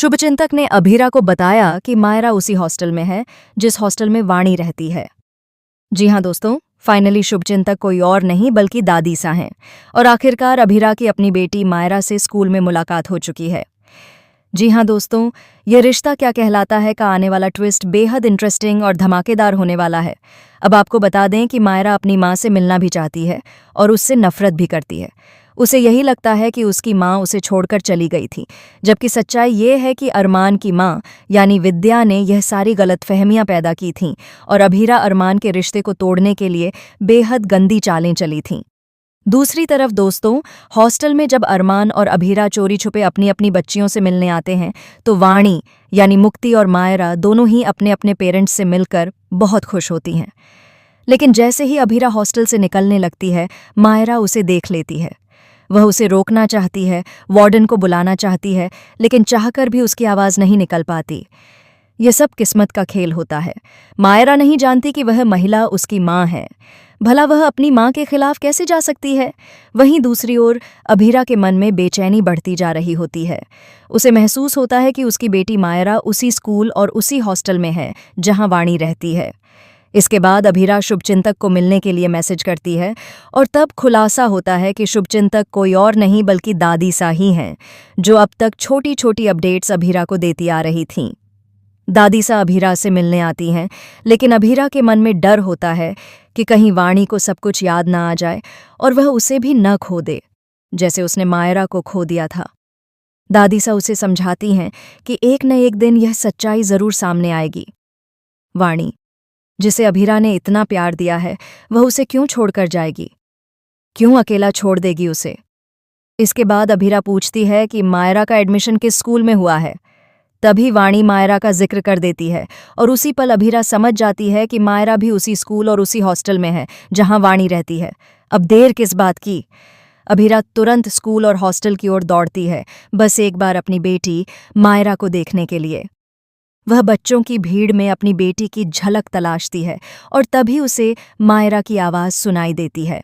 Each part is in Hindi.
शुभचिंतक ने अभीरा को बताया कि मायरा उसी हॉस्टल में है जिस हॉस्टल में वाणी रहती है। जी हाँ दोस्तों, फाइनली शुभचिंतक कोई और नहीं बल्कि दादी सा हैं और आखिरकार अभीरा की अपनी बेटी मायरा से स्कूल में मुलाकात हो चुकी है। जी हाँ दोस्तों, ये रिश्ता क्या कहलाता है का आने वाला ट्विस्ट बेहद इंटरेस्टिंग और धमाकेदार होने वाला है। अब आपको बता दें कि मायरा अपनी माँ से मिलना भी चाहती है और उससे नफरत भी करती है। उसे यही लगता है कि उसकी माँ उसे छोड़कर चली गई थी, जबकि सच्चाई ये है कि अरमान की माँ यानी विद्या ने यह सारी गलतफहमियां पैदा की थीं और अभीरा अरमान के रिश्ते को तोड़ने के लिए बेहद गंदी चालें चली थीं। दूसरी तरफ दोस्तों, हॉस्टल में जब अरमान और अभीरा चोरी छुपे अपनी अपनी बच्चियों से मिलने आते हैं तो वाणी यानी मुक्ति और मायरा दोनों ही अपने अपने पेरेंट्स से मिलकर बहुत खुश होती हैं। लेकिन जैसे ही अभीरा हॉस्टल से निकलने लगती है, मायरा उसे देख लेती है। वह उसे रोकना चाहती है, वार्डन को बुलाना चाहती है, लेकिन चाहकर भी उसकी आवाज़ नहीं निकल पाती। ये सब किस्मत का खेल होता है। मायरा नहीं जानती कि वह महिला उसकी माँ है। भला वह अपनी माँ के खिलाफ कैसे जा सकती है? वहीं दूसरी ओर अभीरा के मन में बेचैनी बढ़ती जा रही होती है। उसे महसूस होता है कि उसकी बेटी मायरा उसी स्कूल और उसी हॉस्टल में है जहाँ वाणी रहती है। इसके बाद अभीरा शुभचिंतक को मिलने के लिए मैसेज करती है और तब खुलासा होता है कि शुभचिंतक कोई और नहीं बल्कि दादी सा ही हैं, जो अब तक छोटी छोटी अपडेट्स अभीरा को देती आ रही थीं। दादी सा अभीरा से मिलने आती हैं, लेकिन अभीरा के मन में डर होता है कि कहीं वाणी को सब कुछ याद ना आ जाए और वह उसे भी न खो दे, जैसे उसने मायरा को खो दिया था। दादी सा उसे समझाती हैं कि एक न एक दिन यह सच्चाई जरूर सामने आएगी। वाणी, जिसे अभीरा ने इतना प्यार दिया है, वह उसे क्यों छोड़कर जाएगी? क्यों अकेला छोड़ देगी उसे? इसके बाद अभीरा पूछती है कि मायरा का एडमिशन किस स्कूल में हुआ है। तभी वाणी मायरा का जिक्र कर देती है और उसी पल अभीरा समझ जाती है कि मायरा भी उसी स्कूल और उसी हॉस्टल में है जहां वाणी रहती है। अब देर किस बात की? अभीरा तुरंत स्कूल और हॉस्टल की ओर दौड़ती है, बस एक बार अपनी बेटी मायरा को देखने के लिए। वह बच्चों की भीड़ में अपनी बेटी की झलक तलाशती है और तभी उसे मायरा की आवाज़ सुनाई देती है।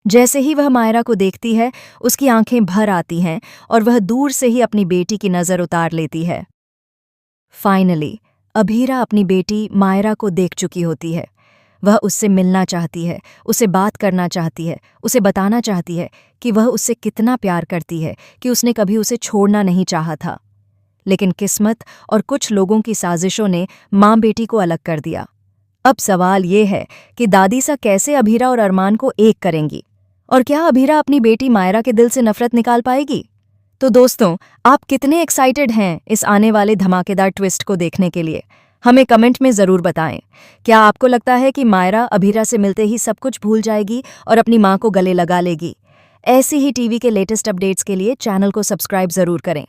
जैसे ही वह मायरा को देखती है, उसकी आंखें भर आती हैं और वह दूर से ही अपनी बेटी की नज़र उतार लेती है। फाइनली अभीरा अपनी बेटी मायरा को देख चुकी होती है। वह उससे मिलना चाहती है, उसे बात करना चाहती है, उसे बताना चाहती है कि वह उससे कितना प्यार करती है, कि उसने कभी उसे छोड़ना नहीं चाहा था। लेकिन किस्मत और कुछ लोगों की साजिशों ने माँ बेटी को अलग कर दिया। अब सवाल ये है कि दादी सा कैसे अभीरा और अरमान को एक करेंगी, और क्या अभीरा अपनी बेटी मायरा के दिल से नफरत निकाल पाएगी? तो दोस्तों, आप कितने एक्साइटेड हैं इस आने वाले धमाकेदार ट्विस्ट को देखने के लिए? हमें कमेंट में ज़रूर बताएं। क्या आपको लगता है कि मायरा अभीरा से मिलते ही सब कुछ भूल जाएगी और अपनी माँ को गले लगा लेगी? ऐसी ही टीवी के लेटेस्ट अपडेट्स के लिए चैनल को सब्सक्राइब ज़रूर करें।